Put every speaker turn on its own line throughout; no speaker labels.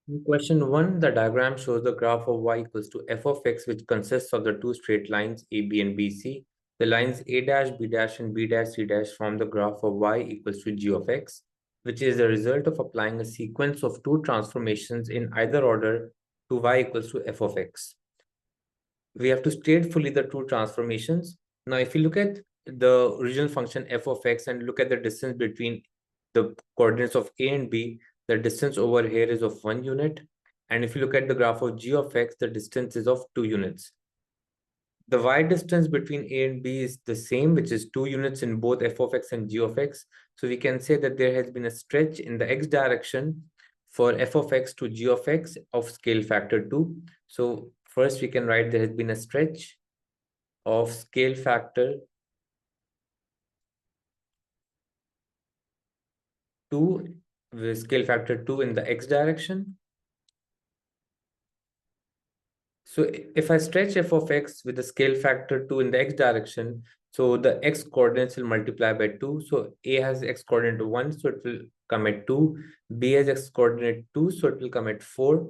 In question 1, the diagram shows the graph of y equals to f of x, which consists of the two straight lines AB and BC. The lines A dash, B dash, and B dash, C dash form the graph of y equals to g of x, which is the result of applying a sequence of two transformations in either order to y equals to f of x. We have to state fully the two transformations. Now, if you look at the original function f of x and look at the distance between the coordinates of a and b, the distance over here is of 1 unit. And if you look at the graph of g of x, the distance is of 2 units. The y distance between a and b is the same, which is 2 units in both f of x and g of x. So we can say that there has been a stretch in the x direction for f of x to g of x of scale factor 2. So first we can write there has been a stretch of scale factor 2 with scale factor 2 in the x direction. So if I stretch f of x with the scale factor 2 in the x direction, so the x coordinates will multiply by 2. So A has x coordinate 1, so it will come at 2. B has x coordinate 2, so it will come at 4.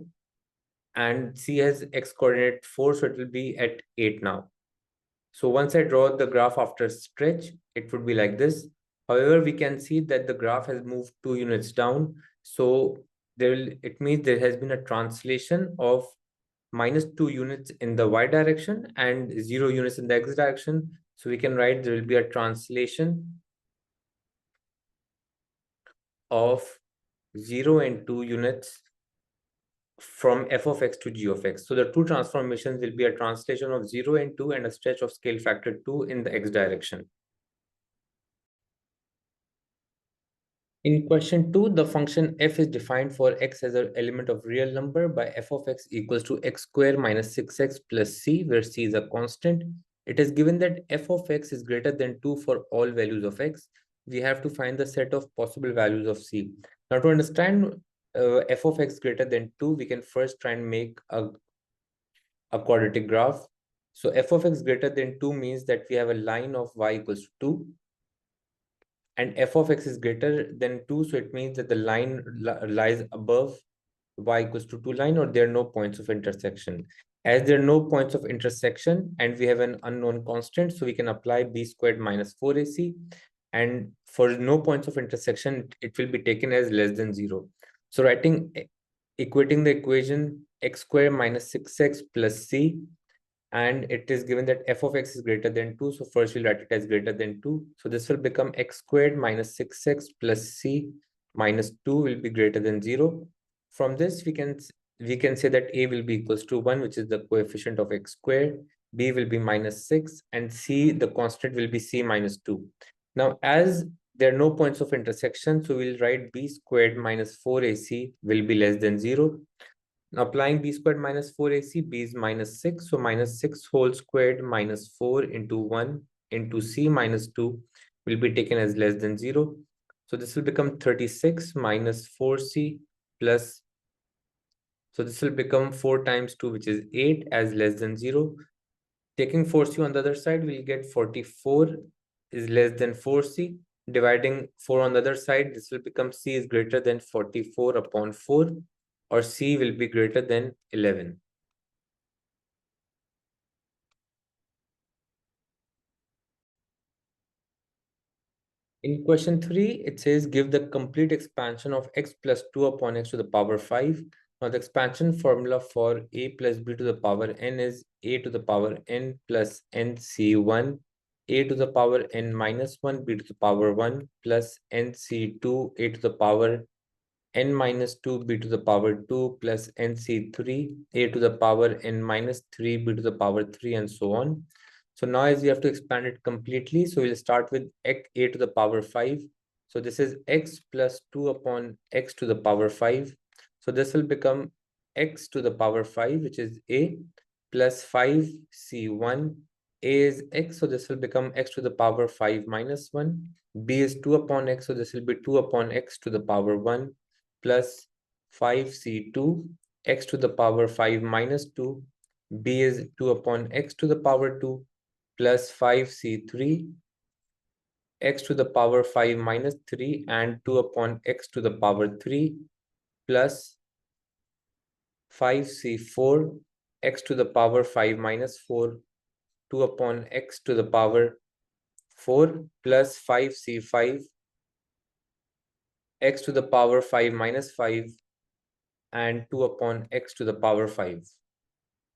And C has x coordinate 4, so it will be at 8 now. So once I draw the graph after stretch, it would be like this. However, we can see that the graph has moved 2 units down. So it means there has been a translation of minus 2 units in the y direction and 0 units in the x direction. So we can write there will be a translation of 0 and 2 units from f of x to g of x. So the two transformations will be a translation of 0 and 2 and a stretch of scale factor 2 in the x direction. In question 2, the function f is defined for x as an element of real number by f of x equals to x square minus 6x plus c, where c is a constant. It is given that f of x is greater than 2 for all values of x. We have to find the set of possible values of c. Now, to understand f of x greater than 2, we can first try and make a quadratic graph. So f of x greater than 2 means that we have a line of y equals to 2. And f of x is greater than 2, so it means that the line lies above y equals to 2 line, or there are no points of intersection. As there are no points of intersection and we have an unknown constant, so we can apply b squared minus 4ac, and for no points of intersection, it will be taken as less than 0. So equating the equation x squared minus 6x plus c, and it is given that f of x is greater than 2. So first we'll write it as greater than 2. So this will become x squared minus 6x plus c minus 2 will be greater than 0. From this, we can say that a will be equals to 1, which is the coefficient of x squared. B will be minus 6, and c, the constant, will be c minus 2. Now, as there are no points of intersection, so we'll write b squared minus 4ac will be less than 0. Applying b squared minus 4ac, b is minus 6. So minus 6 whole squared minus 4 into 1 into c minus 2 will be taken as less than 0. So this will become 36 minus 4c plus. So this will become 4 times 2, which is 8, as less than 0. Taking 4c on the other side, we'll get 44 is less than 4c. Dividing 4 on the other side, this will become c is greater than 44 upon 4, or c will be greater than 11. In question 3, it says give the complete expansion of x plus 2 upon x to the power 5. Now the expansion formula for a plus b to the power n is a to the power n plus nc1, a to the power n minus 1, b to the power 1 plus nc2, a to the power n minus 2, b to the power 2 plus nc3, a to the power n minus 3, b to the power 3, and so on. So now as we have to expand it completely, so we'll start with a to the power 5. So this is x plus 2 upon x to the power 5. So this will become x to the power 5, which is a, plus 5c1. A is x, so this will become x to the power 5 minus 1. B is 2 upon x, so this will be 2 upon x to the power 1 plus 5c2, x to the power 5 minus 2. B is 2 upon x to the power 2 plus 5c3, x to the power 5 minus 3, and 2 upon x to the power 3 plus 5c4 x to the power 5 minus 4, 2 upon x to the power 4 plus 5c5 x to the power 5 minus 5 and 2 upon x to the power 5.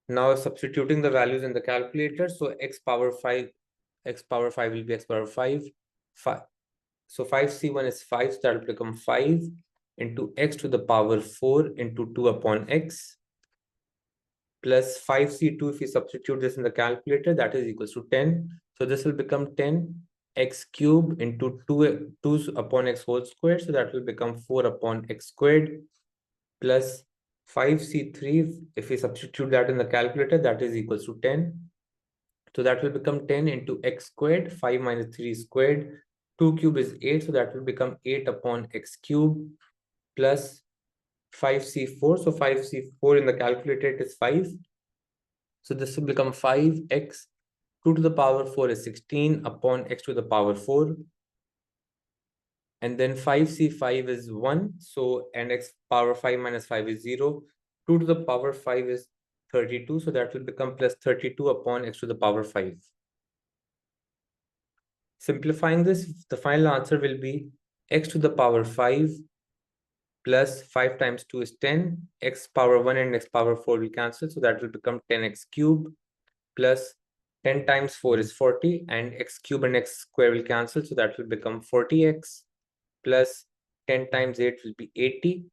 Now substituting the values in the calculator, so x power 5 will be x power 5. So 5c1 is 5, so that will become 5 into x to the power 4 into 2 upon x plus 5c2. If we substitute this in the calculator, that is equals to 10. So this will become 10 x cube into 2 upon x whole square. So that will become 4 upon x squared plus 5c3. If we substitute that in the calculator, that is equals to 10. So that will become 10 into x squared, 5 minus 3 squared. 2 cube is 8, so that will become 8 upon x cube plus 5c4. So 5c4 in the calculator it is 5. So this will become 5x 2 to the power 4 is 16 upon x to the power 4. And then 5c5 is 1. So and x power 5 minus 5 is 0. 2 to the power 5 is 32. So that will become plus 32 upon x to the power 5. Simplifying this, the final answer will be x to the power 5 plus 5 times 2 is 10. X power 1 and x power 4 will cancel. So that will become 10x cube plus 10 times 4 is 40 and x cube and x square will cancel. So that will become 40x plus 10 times 8 will be 80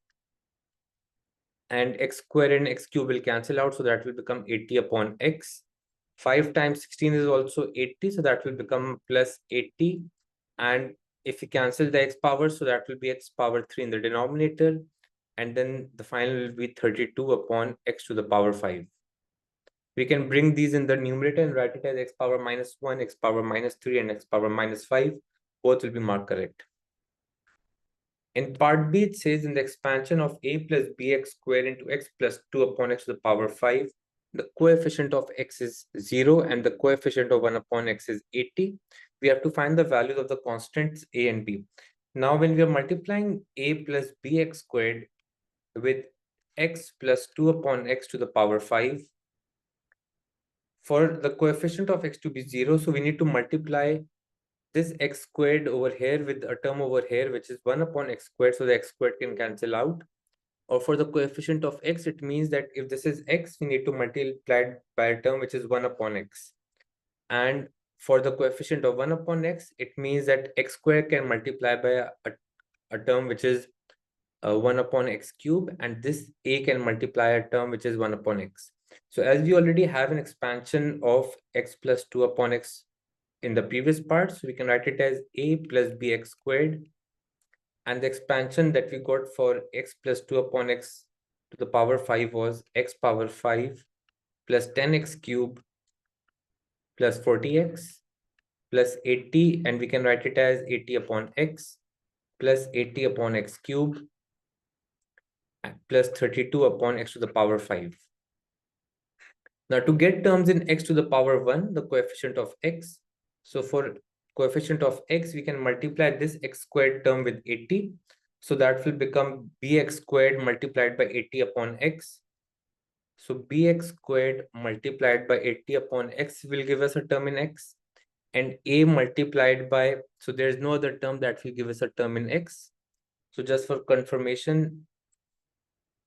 and x square and x cube will cancel out. So that will become 80 upon x. 5 times 16 is also 80. So that will become plus 80. And if we cancel the x power, so that will be x power 3 in the denominator. And then the final will be 32 upon x to the power 5. We can bring these in the numerator and write it as x power minus 1, x power minus 3, and x power minus 5. Both will be marked correct. In part B, it says in the expansion of a plus bx squared into x plus 2 upon x to the power 5, the coefficient of x is 0 and the coefficient of 1 upon x is 80. We have to find the values of the constants a and b. Now, when we are multiplying a plus bx squared with x plus 2 upon x to the power 5, for the coefficient of x to be 0, so we need to multiply this x squared over here with a term over here, which is 1 upon x squared, so the x squared can cancel out. Or for the coefficient of x, it means that if this is x, we need to multiply it by a term which is 1 upon x. And for the coefficient of 1 upon x, it means that x squared can multiply by a term which is 1 upon x cube, and this a can multiply a term which is 1 upon x. So as we already have an expansion of x plus 2 upon x in the previous part, so we can write it as a plus bx squared. And the expansion that we got for x plus 2 upon x to the power 5 was x power 5 plus 10x cube plus 40x plus 80, and we can write it as 80 upon x plus 80 upon x cube plus 32 upon x to the power 5. Now, to get terms in x to the power 1, the coefficient of x, so for coefficient of x, we can multiply this x squared term with 80. So that will become bx squared multiplied by 80 upon x. So bx squared multiplied by 80 upon x will give us a term in x. And a multiplied by, so there is no other term that will give us a term in x. So just for confirmation,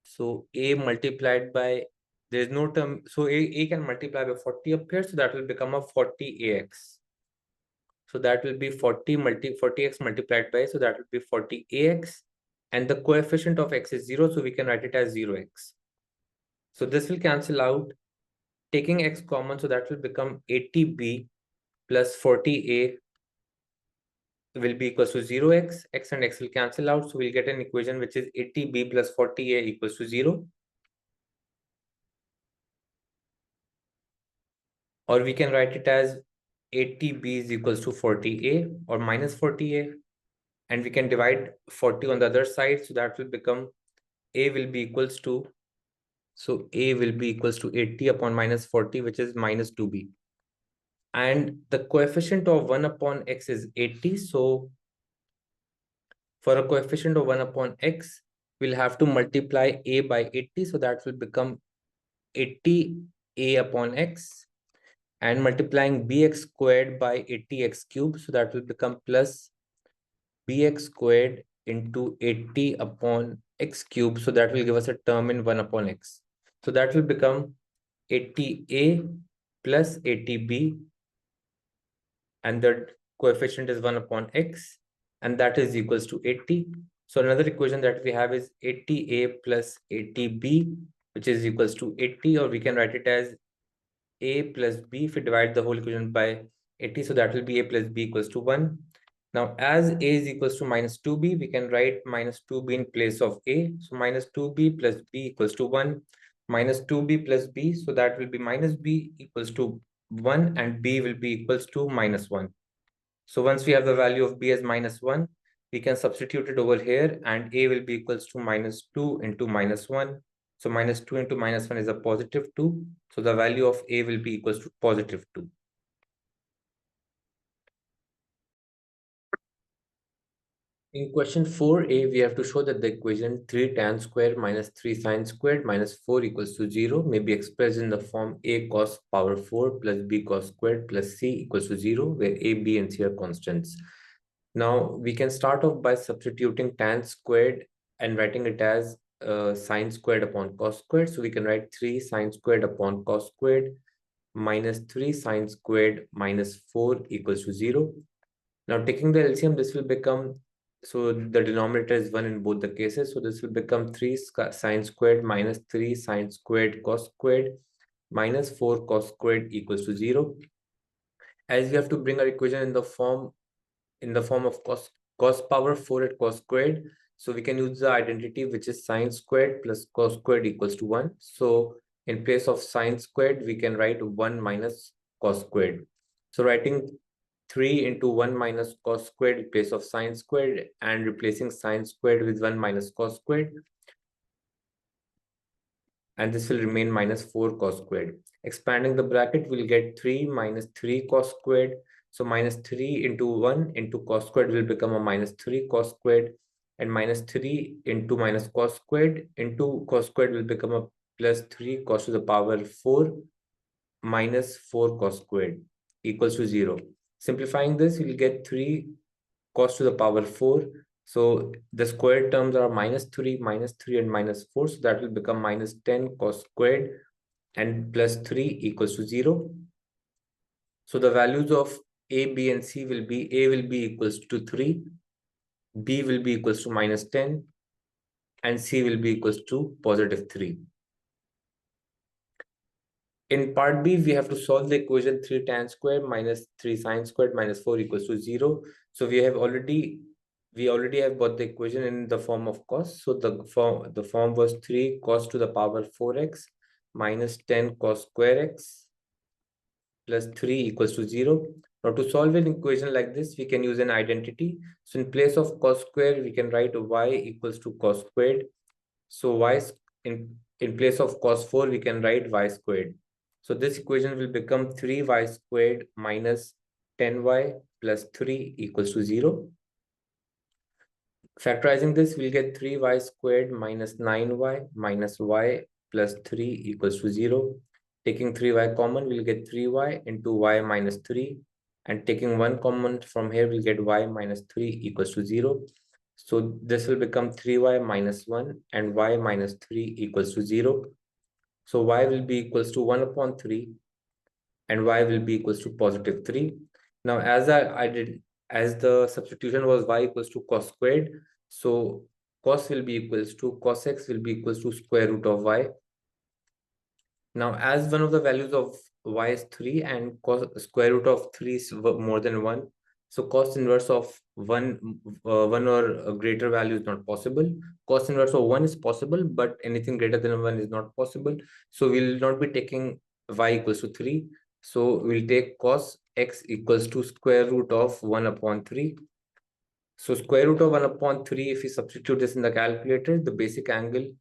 so a multiplied by, there is no term, so a can multiply by 40 up here, so that will become a 40ax. So that will be 40x multiplied by, so that will be 40ax. And the coefficient of x is 0, so we can write it as 0x. So this will cancel out, taking x common, so that will become 80b plus 40a will be equals to 0x. X and x will cancel out, so we'll get an equation which is 80b plus 40a equals to 0. Or we can write it as 80b is equals to 40a or minus 40a. And we can divide 40 on the other side, so that will become a will be equals to, so a will be equals to 80 upon minus 40, which is minus 2b. And the coefficient of 1 upon x is 80. So for a coefficient of 1 upon x, we'll have to multiply a by 80, so that will become 80a upon x, and multiplying bx squared by 80x cubed, so that will become plus bx squared into 80 upon x cubed, so that will give us a term in 1 upon x. So that will become 80a plus 80b, and the coefficient is 1 upon x, and that is equals to 80. So another equation that we have is 80a plus 80b, which is equals to 80, or we can write it as a plus b if we divide the whole equation by 80. So that will be a plus b equals to 1. Now, as a is equals to minus 2b, we can write minus 2b in place of a. So minus 2b plus b equals to 1. Minus 2b plus b, so that will be minus b equals to 1, and b will be equals to minus 1. So once we have the value of b as minus 1, we can substitute it over here, and a will be equals to minus 2 into minus 1. So minus 2 into minus 1 is a positive 2. So the value of a will be equals to positive 2. In question 4a, we have to show that the equation 3 tan squared minus 3 sine squared minus 4 equals to 0 may be expressed in the form a cos power 4 plus b cos squared plus c equals to 0, where a, b, and c are constants. Now, we can start off by substituting tan squared and writing it as sine squared upon cos squared. So we can write 3 sine squared upon cos squared minus 3 sine squared minus 4 equals to 0. Now, taking the LCM, this will become, so the denominator is 1 in both the cases. So this will become 3 sine squared minus 3 sine squared cos squared minus 4 cos squared equals to 0. As we have to bring our equation in the form of cos power 4 at cos squared, so we can use the identity which is sine squared plus cos squared equals to 1. So in place of sine squared, we can write 1 minus cos squared. So writing 3 into 1 minus cos squared in place of sine squared, and replacing sine squared with 1 minus cos squared, and this will remain minus 4 cos squared. Expanding the bracket, we'll get 3 minus 3 cos squared. So minus 3 into 1 into cos squared will become a minus 3 cos squared, and minus 3 into minus cos squared into cos squared will become a plus 3 cos to the power 4 minus 4 cos squared equals to 0. Simplifying this, we'll get 3 cos to the power 4. So the squared terms are minus 3, and minus 4. So that will become minus 10 cos squared and plus 3 equals to 0. So the values of a, b, and c will be, a will be equals to 3, b will be equals to minus 10, and c will be equals to positive 3. In part B, we have to solve the equation 3 tan squared minus 3 sine squared minus 4 equals to 0. So we already have got the equation in the form of cos. So the form was 3 cos to the power 4x minus 10 cos square x plus 3 equals to 0. Now to solve an equation like this, we can use an identity. So in place of cos squared, we can write y equals to cos squared. So in place of cos 4, we can write y squared. So this equation will become 3y squared minus 10y plus 3 equals to 0. Factorizing this, we'll get 3y squared minus 9y minus y plus 3 equals to 0. Taking 3y common, we'll get 3y into y minus 3. And taking 1 common from here, we'll get y minus 3 equals to 0. So this will become 3y minus 1 and y minus 3 equals to 0. So y will be equals to 1 upon 3 and y will be equals to positive 3. Now, as the substitution was y equals to cos squared, so cos will be equals to cos x will be equals to square root of y. Now, as one of the values of y is 3 and cos square root of 3 is more than 1, so cos inverse of 1 or a greater value is not possible. Cos inverse of 1 is possible, but anything greater than 1 is not possible. So we'll not be taking y equals to 3. So we'll take cos x equals to square root of 1 upon 3. So square root of 1 upon 3, if we substitute this in the calculator, the basic angle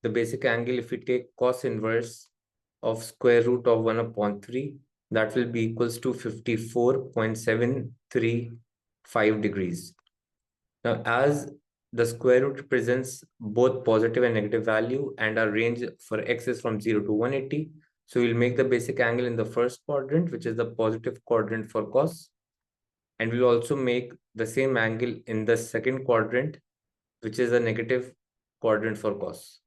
if we take cos inverse of square root of 1 upon 3, that will be equals to 54.735 degrees. Now, as the square root represents both positive and negative value, and our range for x is from 0 to 180. So we'll make the basic angle in the first quadrant, which is the positive quadrant for cos. And we'll also make the same angle in the second quadrant, which is a negative quadrant for cos.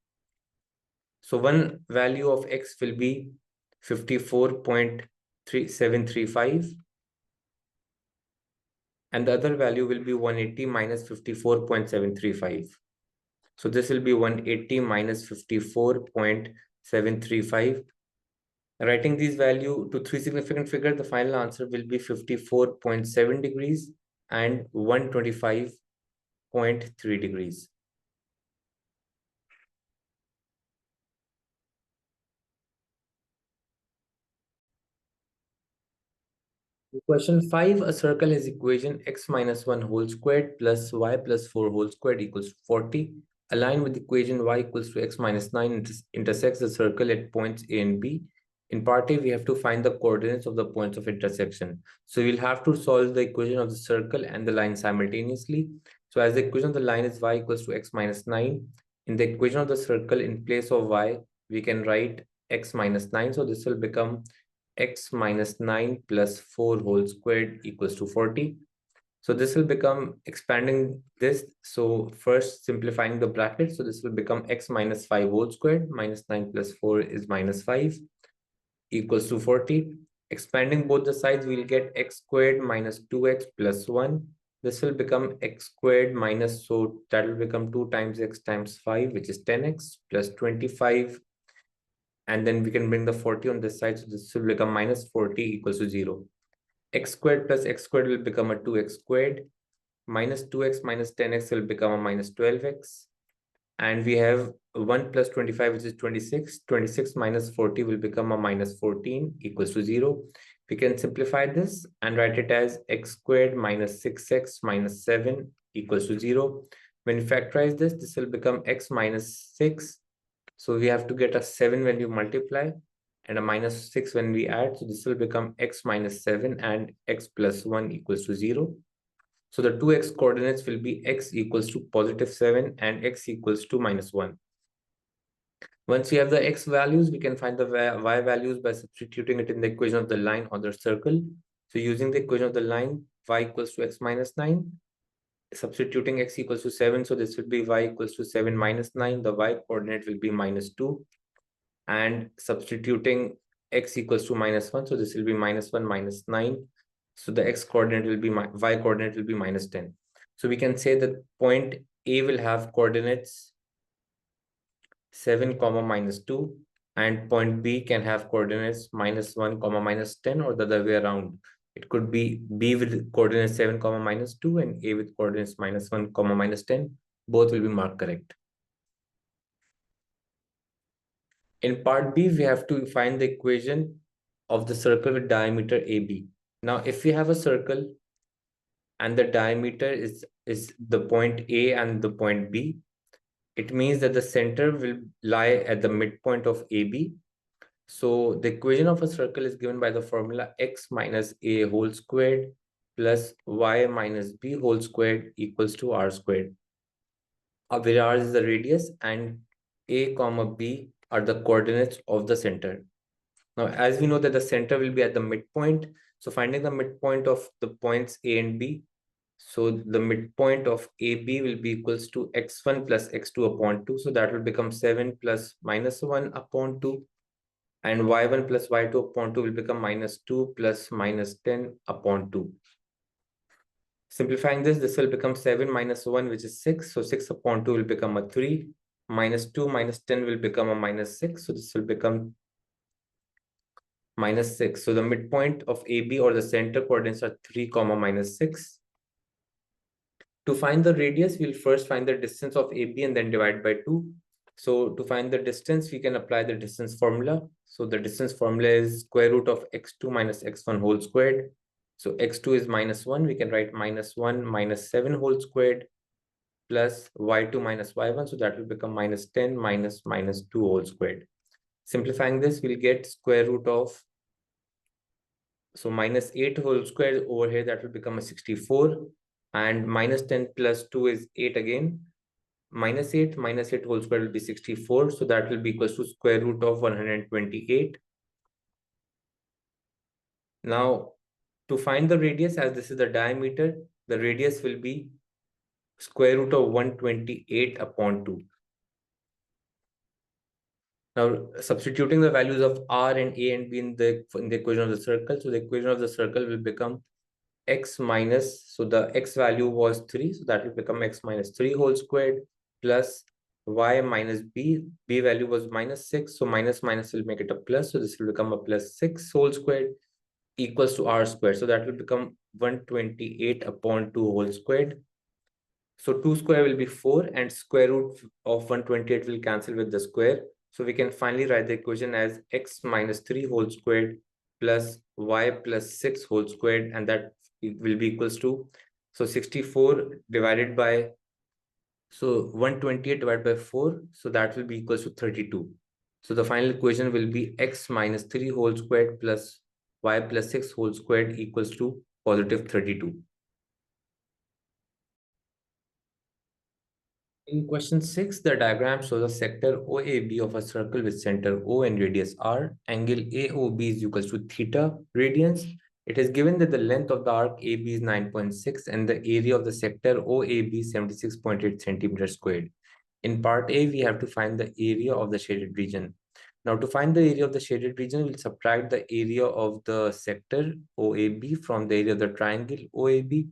So one value of x will be 54.3735, and the other value will be 180 minus 54.735. So this will be 180 minus 54.735. Writing these value to three significant figures, the final answer will be 54.7 degrees and 125.3 degrees. Question 5, a circle has equation x minus 1 whole squared plus y plus 4 whole squared equals to 40. A line with equation y equals to x minus 9 intersects the circle at points A and B. In part A, we have to find the coordinates of the points of intersection. So we'll have to solve the equation of the circle and the line simultaneously. So as the equation of the line is y equals to x minus 9, in the equation of the circle, in place of y, we can write x minus 9. So this will become x minus 9 plus 4 whole squared equals to 40. So this will become expanding this. So first simplifying the bracket. So this will become x minus 5 whole squared minus 9 plus 4 is minus 5 equals to 40. Expanding both the sides, we'll get x squared minus 2x plus 1. This will become x squared minus, so that will become 2 times x times 5, which is 10x plus 25. And then we can bring the 40 on this side. So this will become minus 40 equals to 0. X squared plus x squared will become a 2x squared. Minus 2x minus 10x will become a minus 12x. And we have 1 plus 25, which is 26. 26 minus 40 will become a minus 14 equals to 0. We can simplify this and write it as x squared minus 6x minus 7 equals to 0. When we factorize this, this will become x minus 6. So we have to get a 7 when you multiply and a minus 6 when we add. So this will become x minus 7 and x plus 1 equals to 0. So the two x coordinates will be x equals to positive 7 and x equals to minus 1. Once we have the x values, we can find the y values by substituting it in the equation of the line or the circle. So using the equation of the line, y equals to x minus 9. Substituting x equals to 7. So this will be y equals to 7 minus 9. The y coordinate will be minus 2. And substituting x equals to minus 1. So this will be minus 1 minus 9. So the x coordinate will be, y coordinate will be minus 10. So we can say that point A will have coordinates 7 comma minus 2, and point B can have coordinates minus 1 comma minus 10, or the other way around. It could be B with coordinates 7 comma minus 2 and A with coordinates minus 1 comma minus 10. Both will be marked correct. In part B, we have to find the equation of the circle with diameter AB. Now, if we have a circle and the diameter is the point A and the point B, it means that the center will lie at the midpoint of AB. So the equation of a circle is given by the formula x minus a whole squared plus y minus b whole squared equals to r squared, where r is the radius and a comma b are the coordinates of the center. Now, as we know that the center will be at the midpoint, so finding the midpoint of the points A and B, so the midpoint of AB will be equals to x1 plus x2 upon 2. So that will become 7 plus minus 1 upon 2. And y1 plus y2 upon 2 will become minus 2 plus minus 10 upon 2. Simplifying this, this will become 7 minus 1, which is 6. So 6 upon 2 will become a 3. Minus 2 minus 10 will become a minus 6. So this will become minus 6. So the midpoint of AB, or the center coordinates, are 3 comma minus 6. To find the radius, we'll first find the distance of AB and then divide by 2. So to find the distance, we can apply the distance formula. So the distance formula is square root of x2 minus x1 whole squared. So x2 is minus 1. We can write minus 1 minus 7 whole squared plus y2 minus y1. So that will become minus 10 minus minus 2 whole squared. Simplifying this, we'll get square root of, so minus 8 whole squared over here, that will become a 64. And minus 10 plus 2 is 8 again. minus 8 whole square will be 64. So that will be equals to square root of 128. Now, to find the radius, as this is the diameter, the radius will be square root of 128 upon 2. Now, substituting the values of r and a and b in the equation of the circle, so the equation of the circle will become x minus, so the x value was 3, so that will become x minus 3 whole squared plus y minus b value was minus 6, so minus minus will make it a plus, so this will become a plus 6 whole squared equals to r squared, so that will become 128 upon 2 whole squared. So 2 square will be 4 and square root of 128 will cancel with the square. So we can finally write the equation as x minus 3 whole squared plus y plus 6 whole squared, and that will be equals to, so 64 divided by, so 128 divided by 4, so that will be equals to 32. So the final equation will be x minus 3 whole squared plus y plus 6 whole squared equals to positive 32. In question 6, the diagram shows a sector OAB of a circle with center O and radius R. Angle AOB is equal to theta radians. It is given that the length of the arc AB is 9.6 and the area of the sector OAB is 76.8 centimeters squared. In part A, we have to find the area of the shaded region. Now, to find the area of the shaded region, we'll subtract the area of the sector OAB from the area of the triangle OAB.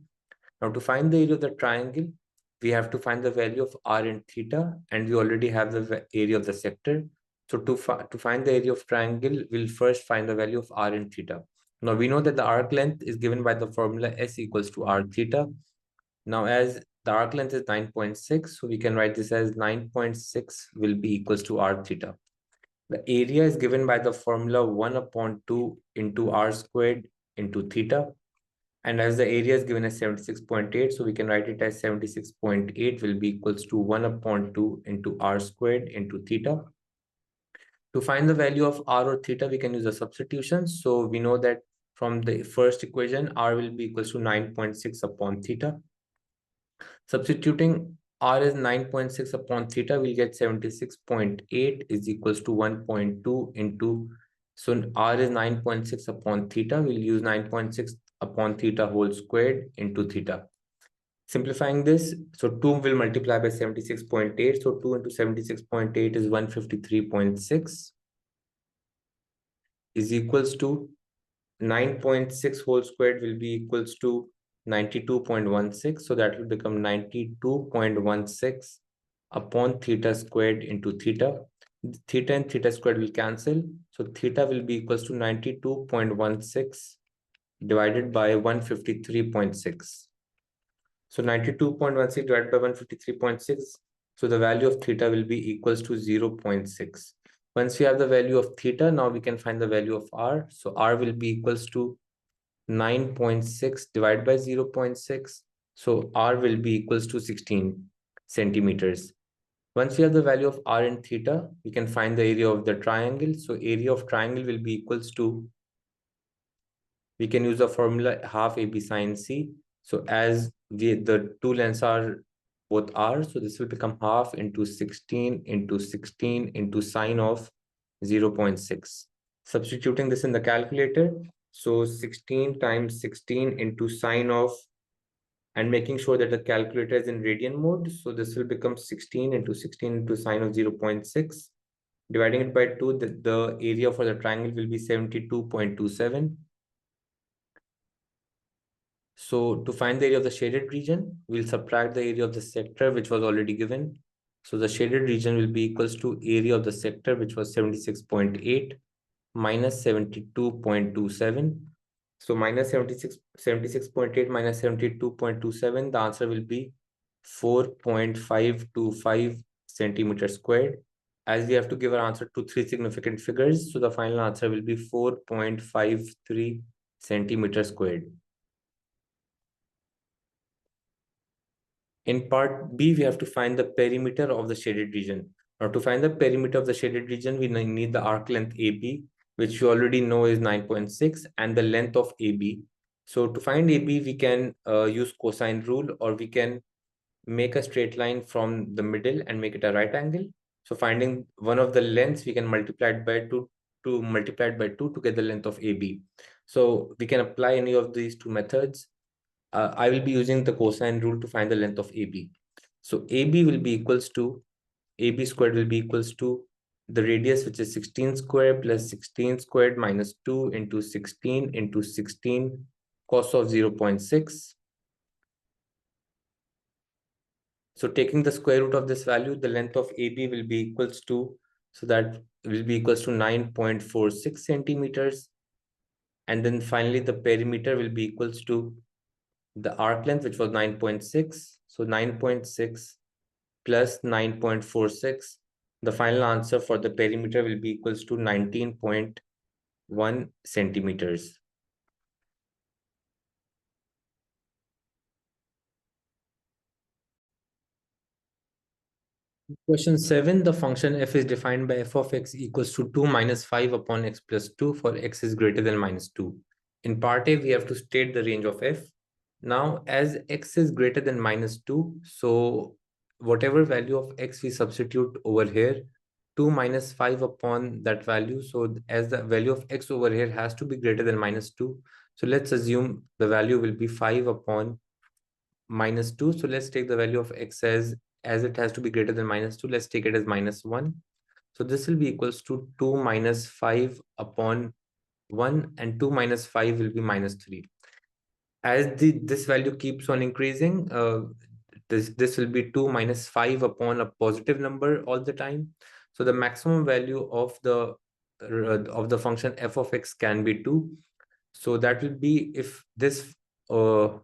Now, to find the area of the triangle, we have to find the value of r and theta, and we already have the area of the sector. So to find the area of triangle, we'll first find the value of r and theta. Now, we know that the arc length is given by the formula s equals to r theta. Now, as the arc length is 9.6, so we can write this as 9.6 will be equals to r theta. The area is given by the formula 1 upon 2 into r squared into theta. And as the area is given as 76.8, so we can write it as 76.8 will be equals to 1 upon 2 into r squared into theta. To find the value of r or theta, we can use a substitution. So we know that from the first equation, r will be equals to 9.6 upon theta. Substituting r is 9.6 upon theta, we'll get 76.8 is equals to 1.2 into, so r is 9.6 upon theta, we'll use 9.6 upon theta whole squared into theta. Simplifying this, so 2 will multiply by 76.8, so 2 into 76.8 is 153.6 is equals to 9.6 whole squared will be equals to 92.16, so that will become 92.16 upon theta squared into theta. Theta and theta squared will cancel, so theta will be equals to 92.16 divided by 153.6. So 92.16 divided by 153.6. So the value of theta will be equals to 0.6. Once we have the value of theta, now we can find the value of r. So r will be equals to 9.6 divided by 0.6. So r will be equals to 16 centimeters. Once we have the value of r and theta, we can find the area of the triangle. So area of triangle will be equals to, we can use the formula half AB sine C. So as the two lengths are both r, so this will become half into 16 into 16 into sine of 0.6. Substituting this in the calculator, so 16 times 16 into sine of, and making sure that the calculator is in radian mode, so this will become 16 into 16 into sine of 0.6. Dividing it by 2, the area for the triangle will be 72.27. So to find the area of the shaded region, we'll subtract the area of the sector, which was already given. So the shaded region will be equals to area of the sector, which was 76.8 minus 72.27. So minus 76.8 minus 72.27, the answer will be 4.525 centimeters squared. As we have to give our answer to 3 significant figures, so the final answer will be 4.53 centimeters squared. In part B, we have to find the perimeter of the shaded region. Now, to find the perimeter of the shaded region, we need the arc length AB, which you already know is 9.6, and the length of AB. So to find AB, we can use cosine rule, or we can make a straight line from the middle and make it a right angle. So finding one of the lengths, we can multiply it by 2 to get the length of AB. So we can apply any of these two methods. I will be using the cosine rule to find the length of AB. So AB will be equals to, AB squared will be equals to the radius, which is 16 squared plus 16 squared minus 2 into 16 cos of 0.6. So taking the square root of this value, the length of AB will be equals to, so that will be equals to 9.46 centimeters. And then finally, the perimeter will be equals to the arc length, which was 9.6. So 9.6 plus 9.46. The final answer for the perimeter will be equals to 19.1 centimeters. Question 7, the function f is defined by f of x equals to 2 minus 5 upon x plus 2 for x is greater than minus 2. In part A, we have to state the range of f. Now, as x is greater than minus 2, so whatever value of x we substitute over here, 2 minus 5 upon that value. So as the value of x over here has to be greater than minus 2. So let's assume the value will be 5 upon minus 2. So let's take the value of x as it has to be greater than minus 2. Let's take it as minus 1. So this will be equals to 2 minus 5 upon 1, and 2 minus 5 will be minus 3. As this value keeps on increasing, this will be 2 minus 5 upon a positive number all the time. So the maximum value of the function f of x can be 2. So that will be if this 5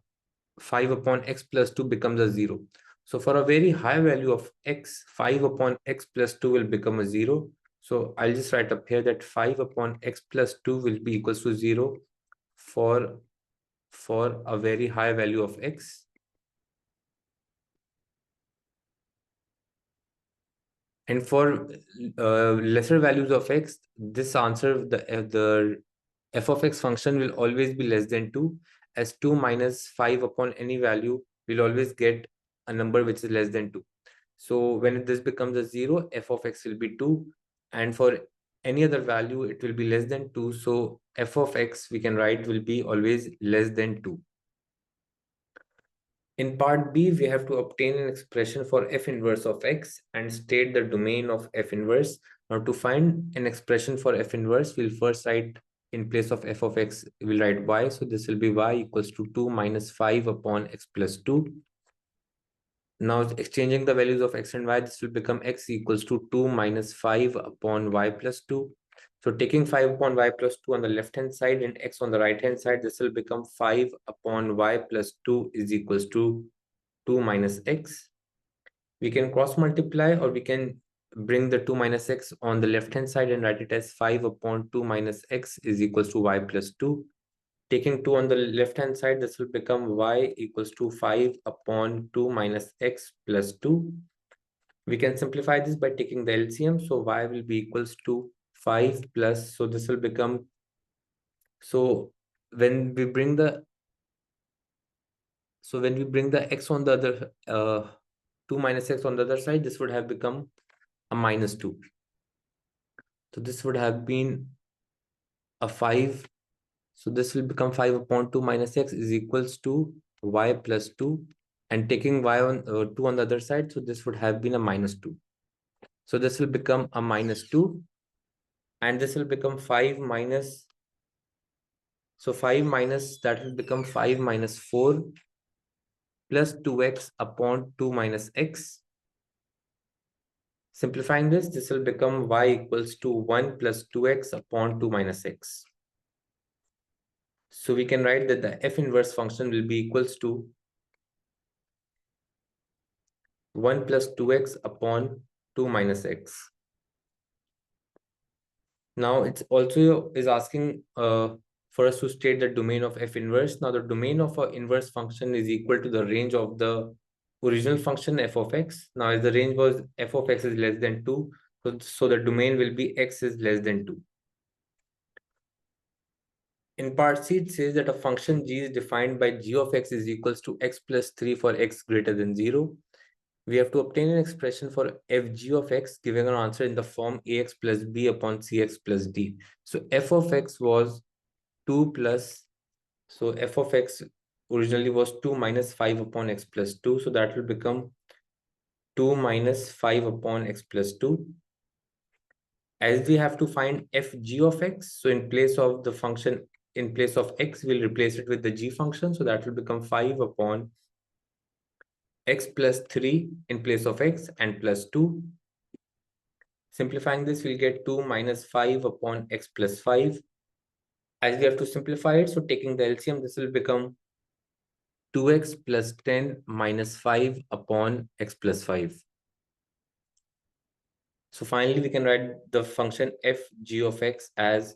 upon x plus 2 becomes a 0. So for a very high value of x, 5 upon x plus 2 will become a 0. So I'll just write up here that 5 upon x plus 2 will be equals to 0 for a very high value of x. And for lesser values of x, this answer, the f of x function will always be less than 2, as 2 minus 5 upon any value will always get a number which is less than 2. So when this becomes a 0, f of x will be 2. And for any other value, it will be less than 2. So f of x, we can write, will be always less than 2. In part B, we have to obtain an expression for f inverse of x and state the domain of f inverse. Now to find an expression for f inverse, we'll first write in place of f of x, we'll write y. So this will be y equals to 2 minus 5 upon x plus 2. Now exchanging the values of x and y, this will become x equals to 2 minus 5 upon y plus 2. So taking 5 upon y plus 2 on the left hand side and x on the right hand side, this will become 5 upon y plus 2 is equals to 2 minus x. We can cross multiply, or we can bring the 2 minus x on the left hand side and write it as 5 upon 2 minus x is equals to y plus 2. Taking 2 on the left hand side, this will become y equals to 5 upon 2 minus x plus 2. We can simplify this by taking the LCM. So y will be equals to 5 plus, so this will become, so when we bring the x on the other 2 minus x on the other side, this would have become a minus 2. So this would have been a 5. So this will become 5 upon 2 minus x is equals to y plus 2. And taking y on 2 on the other side, so this would have been a minus 2. So this will become a minus 2. And this will become 5 minus, so 5 minus, that will become 5 minus 4 plus 2x upon 2 minus x. Simplifying this will become y equals to 1 plus 2x upon 2 minus x. So we can write that the f inverse function will be equals to 1 plus 2x upon 2 minus x. Now it's also is asking for us to state the domain of f inverse. Now the domain of an inverse function is equal to the range of the original function f of x. Now as the range was f of x is less than 2, so the domain will be x is less than 2. In part C, it says that a function g is defined by g of x is equals to x plus 3 for x greater than 0. We have to obtain an expression for fg of x, giving an answer in the form ax plus b upon cx plus d. So f of x was 2 plus, so f of x originally was 2 minus 5 upon x plus 2. So that will become 2 minus 5 upon x plus 2. As we have to find fg of x, so in place of the function, in place of x, we'll replace it with the g function. So that will become 5 upon x plus 3 in place of x and plus 2. Simplifying this, we'll get 2 minus 5 upon x plus 5. As we have to simplify it, so taking the LCM, this will become 2x plus 10 minus 5 upon x plus 5. So finally, we can write the function f g of x as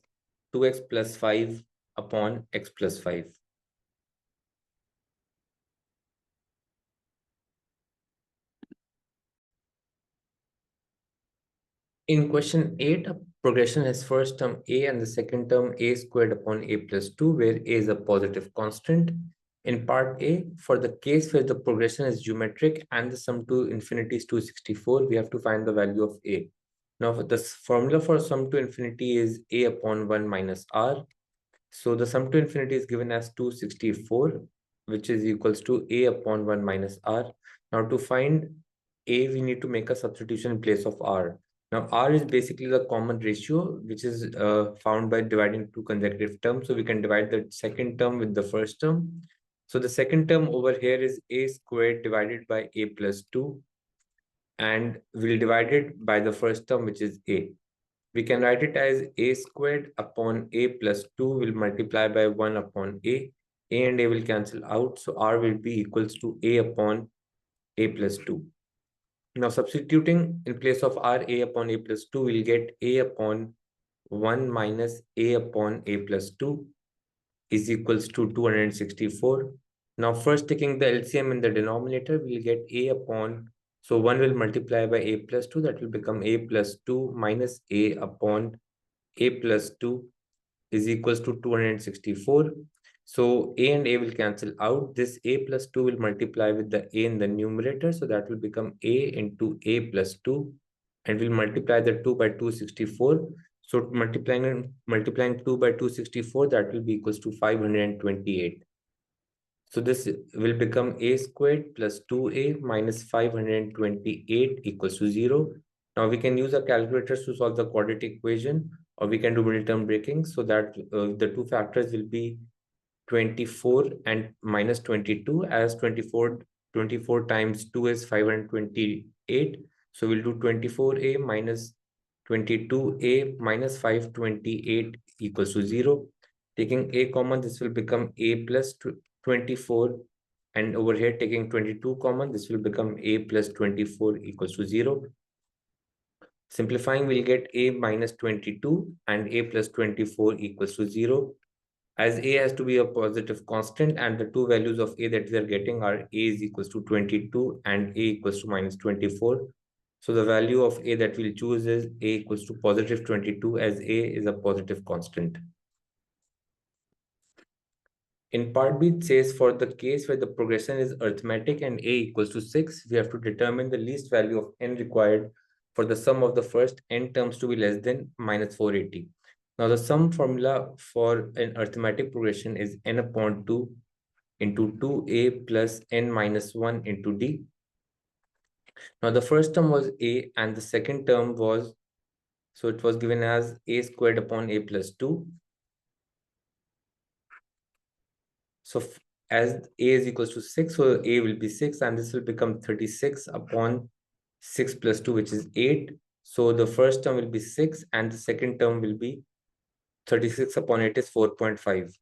2x plus 5 upon x plus 5. In question 8, a progression has first term a and the second term a squared upon a plus 2, where a is a positive constant. In part A, for the case where the progression is geometric and the sum to infinity is 264, we have to find the value of a. Now, the formula for sum to infinity is a upon 1 minus r. So the sum to infinity is given as 264, which is equals to a upon 1 minus r. Now, to find a, we need to make a substitution in place of r. Now, r is basically the common ratio, which is found by dividing two consecutive terms. So we can divide the second term with the first term. So the second term over here is a squared divided by a plus 2. And we'll divide it by the first term, which is a. We can write it as a squared upon a plus 2 will multiply by 1 upon a. A and a will cancel out. So r will be equals to a upon a plus 2. Now substituting in place of r, a upon a plus 2, we'll get a upon 1 minus a upon a plus 2 is equals to 264. Now first taking the LCM in the denominator, we'll get a upon, so 1 will multiply by a plus 2, that will become a plus 2 minus a upon a plus 2 is equals to 264. So a and a will cancel out. This a plus 2 will multiply with the a in the numerator. So that will become a into a plus 2. And we'll multiply the 2 by 264. So multiplying 2 by 264, that will be equals to 528. So this will become a squared plus 2a minus 528 equals to 0. Now we can use our calculators to solve the quadratic equation, or we can do middle term breaking, so that the two factors will be 24 and minus 22, as 24 times 2 is 528. So we'll do 24a minus 22a minus 528 equals to 0. Taking a common, this will become a plus 24, and over here taking 22 common, this will become a plus 24 equals to 0. Simplifying, we'll get a minus 22 and a plus 24 equals to 0. As a has to be a positive constant, and the two values of a that we are getting are a is equals to 22 and a equals to minus 24. So the value of a that we'll choose is a equals to positive 22, as a is a positive constant. In part B, it says for the case where the progression is arithmetic and a equals to 6, we have to determine the least value of n required for the sum of the first n terms to be less than minus 480. Now, the sum formula for an arithmetic progression is n upon 2 into 2a plus n minus 1 into d. Now, the first term was a and the second term was, so it was given as a squared upon a plus 2. So as a is equals to 6, so a will be 6, and this will become 36 upon 6 plus 2, which is 8. So the first term will be 6, and the second term will be 36 upon 8 is 4.5.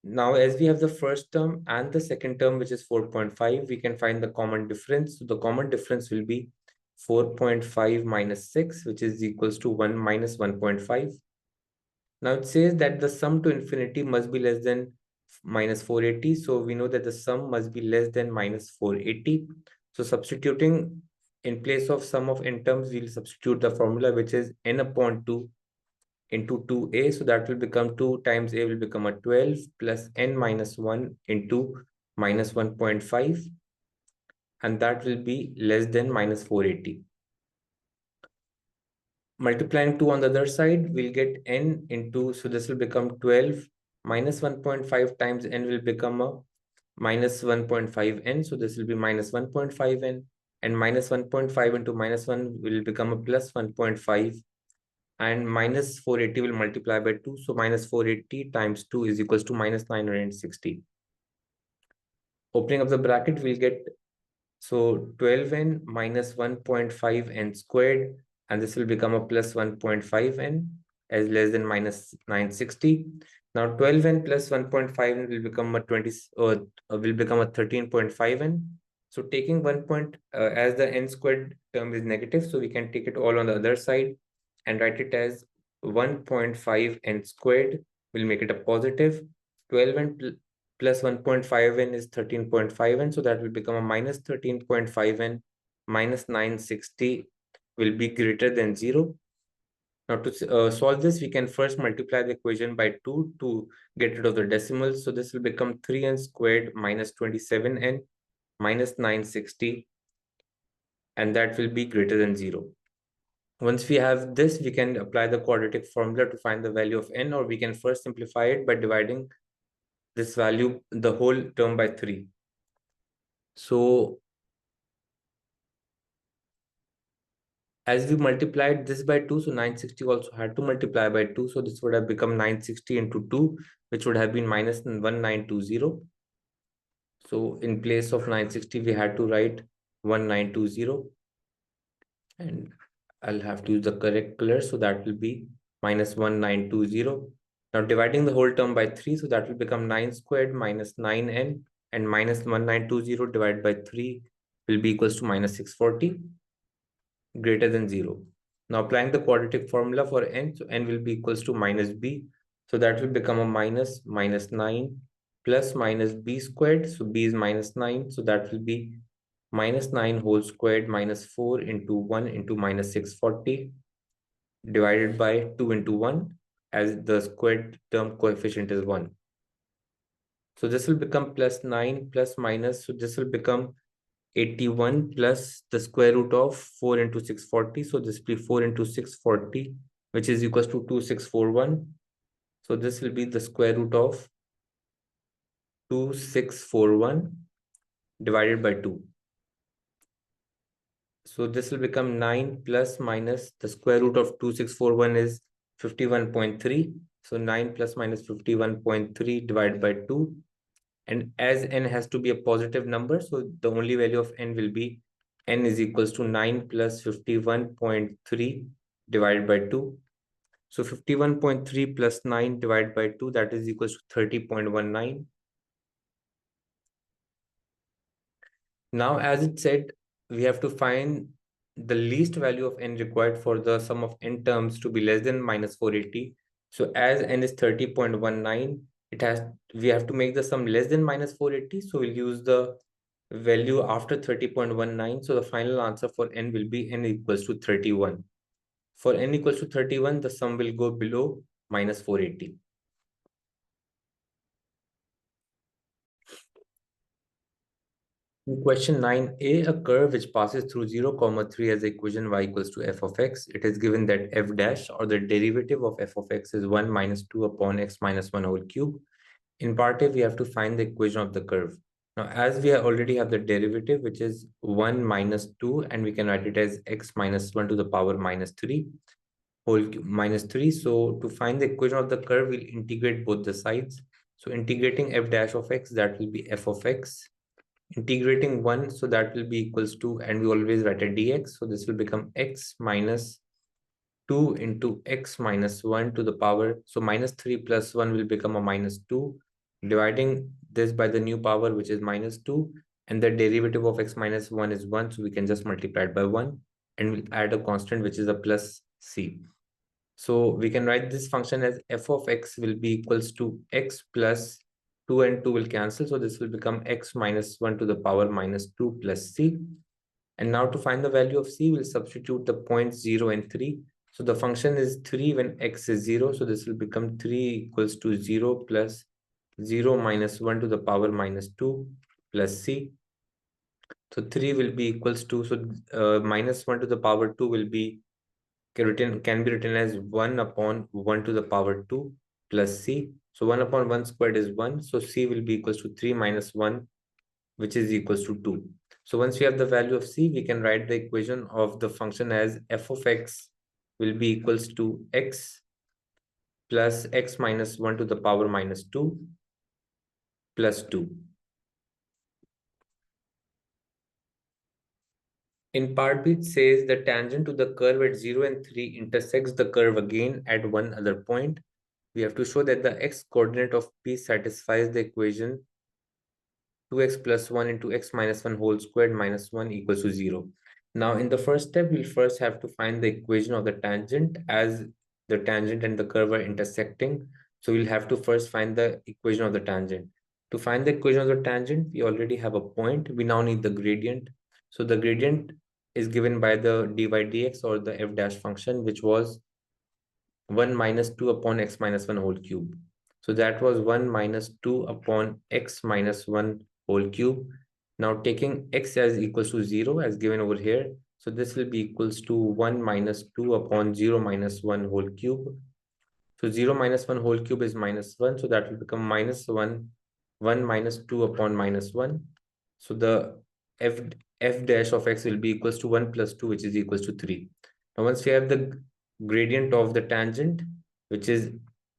Now, as we have the first term and the second term, which is 4.5, we can find the common difference. So the common difference will be 4.5 minus 6, which is equals to 1 minus 1.5. Now it says that the sum to infinity must be less than minus 480. So we know that the sum must be less than minus 480. So substituting in place of sum of n terms, we'll substitute the formula, which is n upon 2 into 2a. So that will become 2 times a will become a 12 plus n minus 1 into minus 1.5. and that will be less than minus 480. Multiplying 2 on the other side, we'll get n into, so this will become 12 minus 1.5 times n will become a minus 1.5n. So this will be minus 1.5n, and minus 1.5 into minus 1 will become a plus 1.5, and minus 480 will multiply by 2. So minus 480 times 2 is equals to minus 960. Opening up the bracket, we'll get, so 12n minus 1.5n squared, and this will become a plus 1.5n as less than minus 960. Now 12n plus 1.5n will become a 13.5n. So taking 1 point as the n squared term is negative, so we can take it all on the other side and write it as 1.5n squared. We'll make it a positive. 12n plus 1.5n is 13.5n, so that will become a minus 13.5n minus 960 will be greater than 0. Now to solve this, we can first multiply the equation by 2 to get rid of the decimals. So this will become 3n squared minus 27n minus 960, and that will be greater than 0. Once we have this, we can apply the quadratic formula to find the value of n, or we can first simplify it by dividing this value, the whole term, by 3. So as we multiplied this by 2, so 960 also had to multiply by 2. So this would have become 960 into 2, which would have been minus 1920. So in place of 960, we had to write 1920. And I'll have to use the correct color. So that will be minus 1920. Now dividing the whole term by 3, so that will become 9 squared minus 9n, and minus 1920 divided by 3 will be equals to minus 640, greater than 0. Now applying the quadratic formula for n, so n will be equals to minus b. So that will become a minus 9 plus minus b squared. So b is minus 9. So that will be minus 9 whole squared minus 4 into 1 into minus 640 divided by 2 into 1, as the squared term coefficient is 1. So this will become plus 9 plus minus. So this will become 81 plus the square root of 4 into 640. So this will be 4 into 640, which is equals to 2641. So this will be the square root of 2641 divided by 2. So this will become 9 plus minus the square root of 2641 is 51.3. So 9 plus minus 51.3 divided by 2. And as n has to be a positive number, so the only value of n will be n is equals to 9 plus 51.3 divided by 2. So 51.3 plus 9 divided by 2, that is equals to 30.19. Now, as it said, we have to find the least value of n required for the sum of n terms to be less than minus 480. So as n is 30.19, we have to make the sum less than minus 480. So we'll use the value after 30.19. So the final answer for n will be n equals to 31. For n equals to 31, the sum will go below minus 480. In question 9a, a curve which passes through 0, 3 as the equation y equals to f of x. It is given that f dash, or the derivative of f of x, is 1 minus 2 upon x minus 1 whole cube. In part A, we have to find the equation of the curve. Now, as we already have the derivative, which is 1 minus 2, and we can write it as x minus 1 to the power minus 3 whole cube minus 3. So to find the equation of the curve, we'll integrate both the sides. So integrating f dash of x, that will be f of x. Integrating 1, so that will be equals to, and we always write a dx. So this will become x minus 2 into x minus 1 to the power. So minus 3 plus 1 will become a minus 2. Dividing this by the new power, which is minus 2. And the derivative of x minus 1 is 1. So we can just multiply it by 1. And we'll add a constant, which is a plus c. So we can write this function as f of x will be equals to x plus 2 and 2 will cancel. So this will become x minus 1 to the power minus 2 plus c. And now to find the value of c, we'll substitute the points 0 and 3. So the function is 3 when x is 0. So this will become 3 equals to 0 plus 0 minus 1 to the power minus 2 plus c. So 3 will be equals to, so minus 1 to the power 2 will be can be written as 1 upon 1 to the power 2 plus c. So 1 upon 1 squared is 1. So c will be equals to 3 minus 1, which is equals to 2. So once we have the value of c, we can write the equation of the function as f of x will be equals to x plus x minus 1 to the power minus 2 plus 2. In part B, it says the tangent to the curve at 0 and 3 intersects the curve again at one other point. We have to show that the x-coordinate of P satisfies the equation 2x plus 1 into x minus 1 whole squared minus 1 equals to 0. Now, in the first step, we'll first have to find the equation of the tangent as the tangent and the curve are intersecting. So we'll have to first find the equation of the tangent. To find the equation of the tangent, we already have a point. We now need the gradient. So the gradient is given by the dy dx or the f dash function, which was 1 minus 2 upon x minus 1 whole cube. So that was 1 minus 2 upon x minus 1 whole cube. Now taking x as equals to 0 as given over here. So this will be equals to 1 minus 2 upon 0 minus 1 whole cube. So 0 minus 1 whole cube is minus 1. So that will become minus 1, 1 minus 2 upon minus 1. So the f dash of x will be equals to 1 plus 2, which is equals to 3. Now once we have the gradient of the tangent, which is,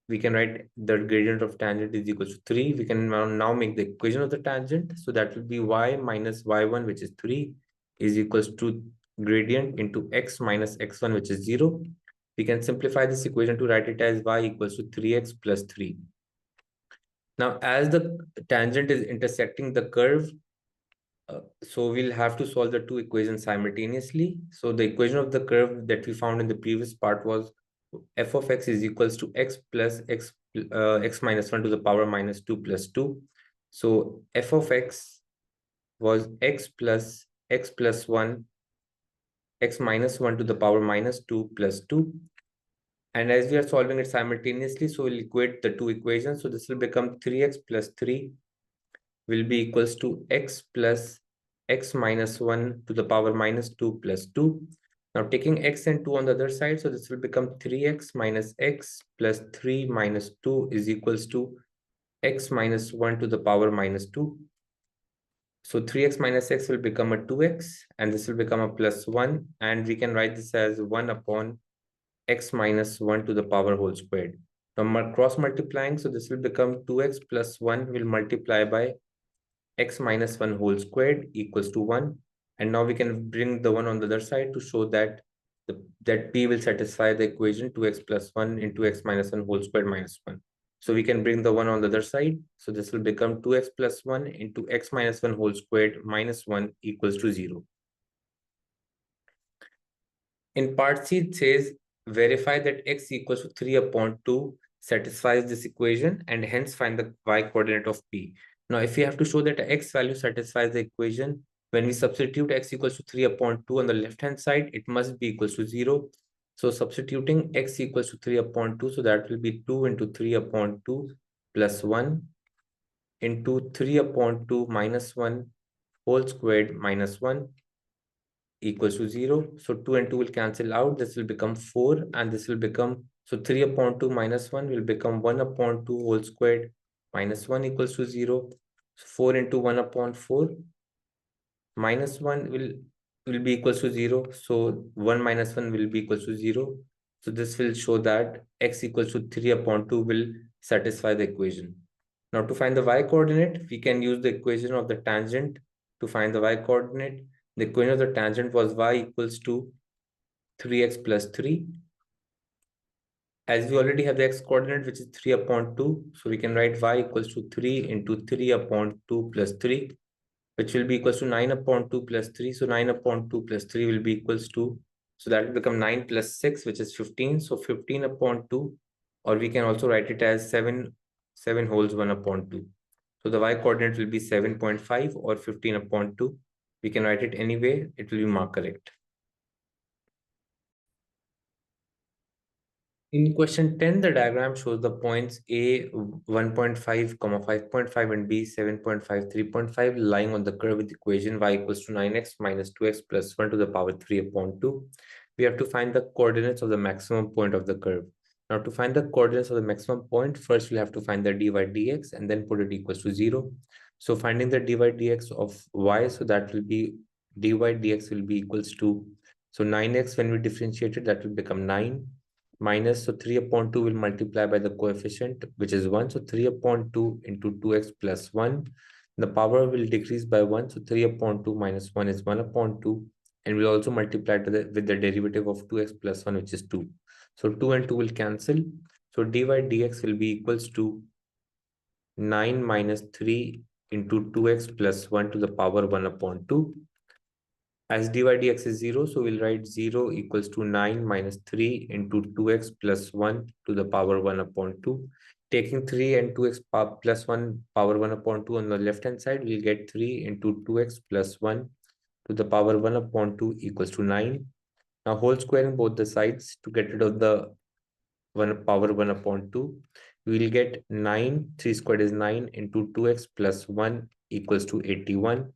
we can write the gradient of tangent is equals to 3. We can now make the equation of the tangent. So that will be y minus y1, which is 3, is equals to gradient into x minus x1, which is 0. We can simplify this equation to write it as y equals to 3x plus 3. Now, as the tangent is intersecting the curve, so we'll have to solve the two equations simultaneously. So the equation of the curve that we found in the previous part was f of x is equals to x plus x minus 1 to the power minus 2 plus 2. So f of x was x plus 1, x minus 1 to the power minus 2 plus 2. And as we are solving it simultaneously, so we'll equate the two equations. So this will become 3x plus 3 will be equals to x plus x minus 1 to the power minus 2 plus 2. Now taking x and 2 on the other side, so this will become 3x minus x plus 3 minus 2 is equals to x minus 1 to the power minus 2. So 3x minus x will become a 2x, and this will become a plus 1, and we can write this as 1 upon x minus 1 to the power whole squared. Now cross multiplying, so this will become 2x plus 1 will multiply by x minus 1 whole squared equals to 1. And now we can bring the 1 on the other side to show that that p will satisfy the equation 2x plus 1 into x minus 1 whole squared minus 1. So we can bring the 1 on the other side. So this will become 2x plus 1 into x minus 1 whole squared minus 1 equals to 0. In part C, it says verify that x equals to 3 upon 2 satisfies this equation and hence find the y coordinate of p. Now, if we have to show that x value satisfies the equation, when we substitute x equals to 3 upon 2 on the left-hand side, it must be equals to 0. So substituting x equals to 3 upon 2, so that will be 2 into 3 upon 2 plus 1 into 3 upon 2 minus 1 whole squared minus 1 equals to 0. So 2 and 2 will cancel out. This will become 4, and this will become, so 3 upon 2 minus 1 will become 1 upon 2 whole squared minus 1 equals to 0. So 4 into 1 upon 4 minus 1 will be equals to 0. So 1 minus 1 will be equals to 0. So this will show that x equals to 3 upon 2 will satisfy the equation. Now to find the y coordinate, we can use the equation of the tangent to find the y coordinate. The equation of the tangent was y equals to 3x plus 3. As we already have the x coordinate, which is 3 upon 2, so we can write y equals to 3 into 3 upon 2 plus 3, which will be equals to 9 upon 2 plus 3. So 9 upon 2 plus 3 will be equals to, so that will become 9 plus 6, which is 15. So 15 upon 2, or we can also write it as 7 wholes 1 upon 2. So the y coordinate will be 7.5 or 15 upon 2. We can write it anyway, it will be marked correct. In question 10, the diagram shows the points A 1.5, 5.5 and B 7.5, 3.5 lying on the curve with equation y equals to 9x minus 2x plus 1 to the power 3 upon 2. We have to find the coordinates of the maximum point of the curve. Now to find the coordinates of the maximum point, first we'll have to find the dy dx and then put it equals to 0. So finding the dy dx of y, so that will be dy dx will be equals to, so 9x when we differentiate it, that will become 9 minus, so 3 upon 2 will multiply by the coefficient, which is 1. So 3 upon 2 into 2x plus 1. The power will decrease by 1. So 3 upon 2 minus 1 is 1 upon 2. And we'll also multiply with the derivative of 2x plus 1, which is 2. So 2 and 2 will cancel. So dy dx will be equals to 9 minus 3 into 2x plus 1 to the power 1 upon 2. As dy dx is 0, so we'll write 0 equals to 9 minus 3 into 2x plus 1 to the power 1 upon 2. Taking 3 and 2x plus 1 power 1 upon 2 on the left hand side, we'll get 3 into 2x plus 1 to the power 1 upon 2 equals to 9. Now whole squaring both the sides to get rid of the 1 power 1 upon 2. We will get 9, 3 squared is 9 into 2x plus 1 equals to 81.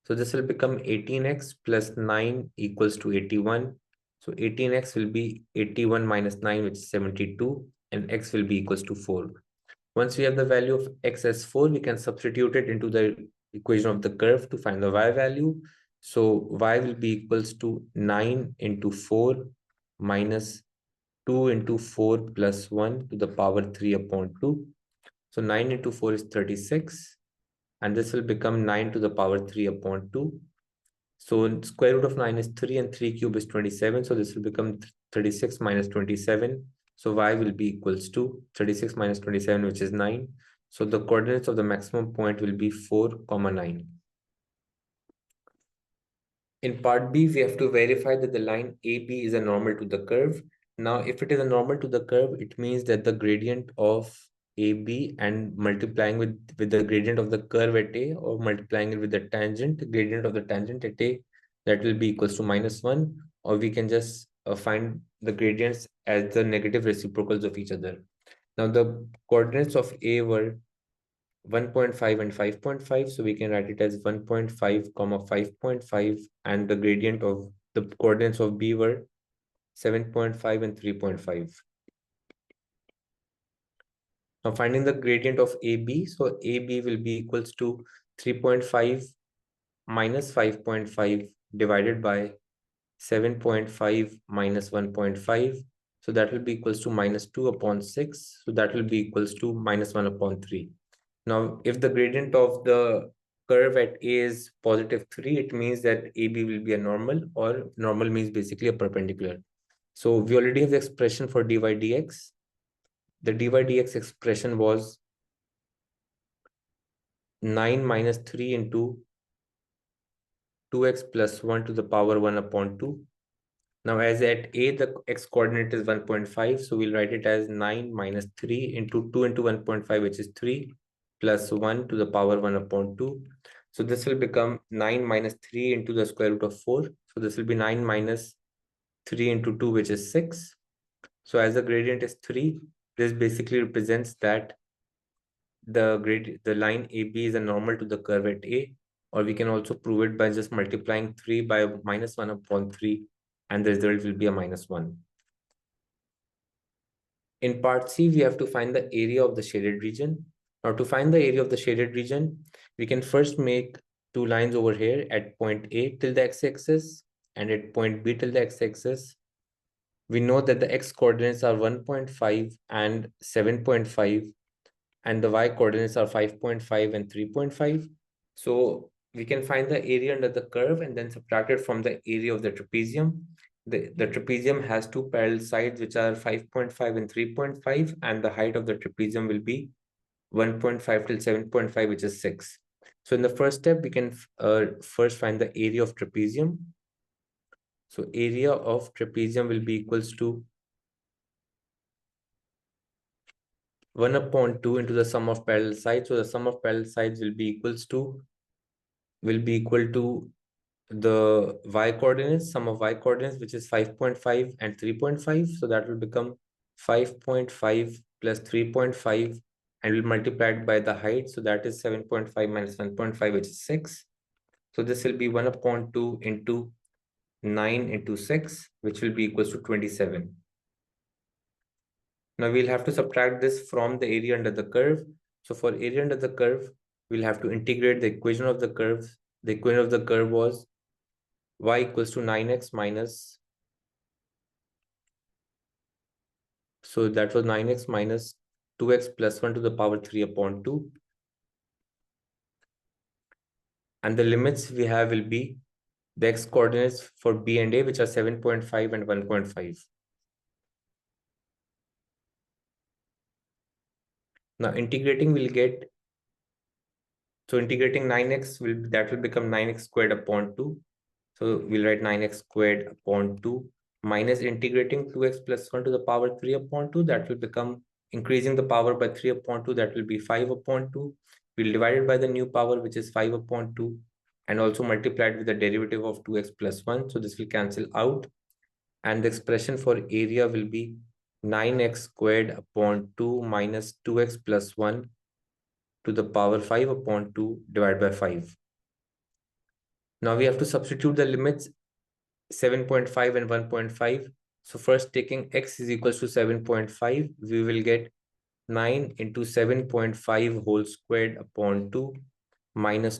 So this will become 18x plus 9 equals to 81. So 18x will be 81 minus 9, which is 72, and x will be equals to 4. Once we have the value of x as 4, we can substitute it into the equation of the curve to find the y value. So y will be equals to 9 into 4 minus 2 into 4 plus 1 to the power 3 upon 2. So 9 into 4 is 36. And this will become 9 to the power 3 upon 2. So square root of 9 is 3 and 3 cube is 27. So this will become 36 minus 27. So y will be equals to 36 minus 27, which is 9. So the coordinates of the maximum point will be 4, 9. In part B, we have to verify that the line AB is a normal to the curve. Now, if it is a normal to the curve, it means that the gradient of AB and multiplying with the gradient of the curve at A, or multiplying it with the tangent, gradient of the tangent at A, that will be equals to -1, or we can just find the gradients as the negative reciprocals of each other. Now, the coordinates of A were 1.5 and 5.5, so we can write it as 1.5 comma 5.5, and the gradient of the coordinates of B were 7.5 and 3.5. Now finding the gradient of AB, so AB will be equals to 3.5 minus 5.5 divided by 7.5 minus 1.5. So that will be equals to -2 upon 6. So that will be equals to -1 upon 3. Now, if the gradient of the curve at A is +3, it means that AB will be a normal, or normal means basically a perpendicular. So we already have the expression for dy dx. The dy dx expression was 9 minus 3 into 2x plus 1 to the power 1 upon 2. Now, as at A, the x coordinate is 1.5, so we'll write it as 9 minus 3 into 2 into 1.5, which is 3, plus 1 to the power 1 upon 2. So this will become 9 minus 3 into the square root of 4. So this will be 9 minus 3 into 2, which is 6. So as the gradient is 3, this basically represents that the line AB is a normal to the curve at A, or we can also prove it by just multiplying 3 by -1 upon 3, and the result will be a -1. In part C, we have to find the area of the shaded region. Now, to find the area of the shaded region, we can first make two lines over here at point A till the x-axis and at point B till the x-axis. We know that the x coordinates are 1.5 and 7.5, and the y coordinates are 5.5 and 3.5. So we can find the area under the curve and then subtract it from the area of the trapezium. The trapezium has two parallel sides, which are 5.5 and 3.5, and the height of the trapezium will be 1.5 till 7.5, which is 6. So in the first step, we can first find the area of trapezium. So area of trapezium will be equals to 1 upon 2 into the sum of parallel sides. So the sum of parallel sides will be equal to the y coordinates, sum of y coordinates, which is 5.5 and 3.5. So that will become 5.5 plus 3.5, and we'll multiply it by the height. So that is 7.5 minus 1.5, which is 6. So this will be 1 upon 2 into 9 into 6, which will be equals to 27. Now we'll have to subtract this from the area under the curve. So for area under the curve, we'll have to integrate the equation of the curve. The equation of the curve was y equals to 9x minus, so that was 9x minus 2x plus 1 to the power 3 upon 2. And the limits we have will be the x coordinates for b and a, which are 7.5 and 1.5. Now integrating will get, so integrating 9x will become 9x squared upon 2. So we'll write 9x squared upon 2 minus integrating 2x plus 1 to the power 3 upon 2. That will become, increasing the power by 3 upon 2, that will be 5 upon 2. We'll divide it by the new power, which is 5 upon 2, and also multiply it with the derivative of 2x plus 1. So this will cancel out. And the expression for area will be 9x squared upon 2 minus 2x plus 1 to the power 5 upon 2 divided by 5. Now we have to substitute the limits 7.5 and 1.5. So first, taking x is equals to 7.5, we will get 9 into 7.5 whole squared upon 2 minus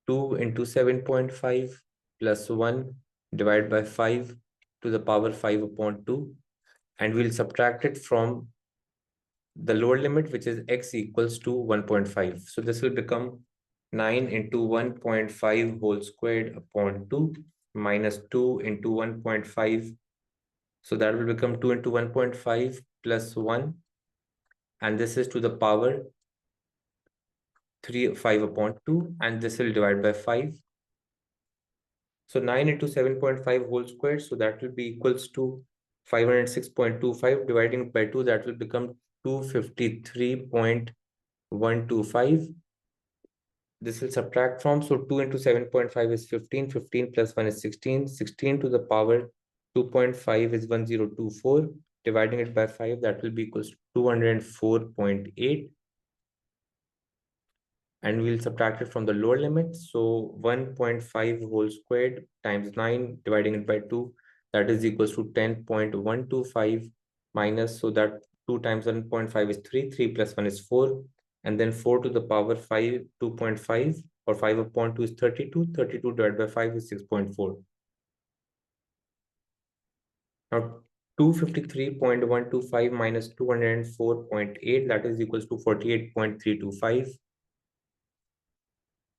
2 into 7.5 plus 1 divided by 5 to the power 5 upon 2. And we'll subtract it from the lower limit, which is x equals to 1.5. So this will become 9 into 1.5 whole squared upon 2 minus 2 into 1.5. So that will become 2 into 1.5 plus 1. And this is to the power 5 upon 2. And this will divide by 5. So 9 into 7.5 whole squared. So that will be equals to 506.25. Dividing by 2, that will become 253.125. This will subtract from, so 2 into 7.5 is 15, 15 plus 1 is 16, 16 to the power 2.5 is 1024, dividing it by 5, that will be equals to 204.8, and we'll subtract it from the lower limit. So 1.5 whole squared times 9, dividing it by 2, that is equals to 10.125 minus, so that 2 times 1.5 is 3, 3 plus 1 is 4, and then 4 to the power 5, 2.5, or 5 upon 2 is 32, 32 divided by 5 is 6.4. Now 253.125 minus 204.8, that is equals to 48.325,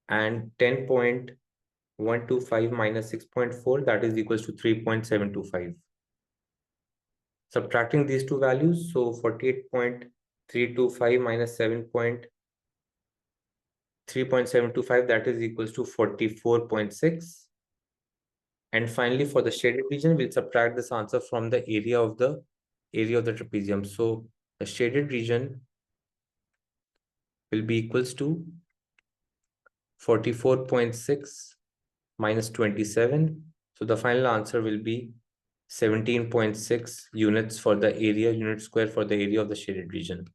and 10.125 minus 6.4, that is equals to 3.725. Subtracting these two values, so 48.325 minus 3.725, that is equals to 44.6. And finally, for the shaded region, we'll subtract this answer from the area of the trapezium. So the shaded region will be equals to 44.6 minus 27. So the final answer will be 17.6 units for the area, unit square for the area of the shaded region.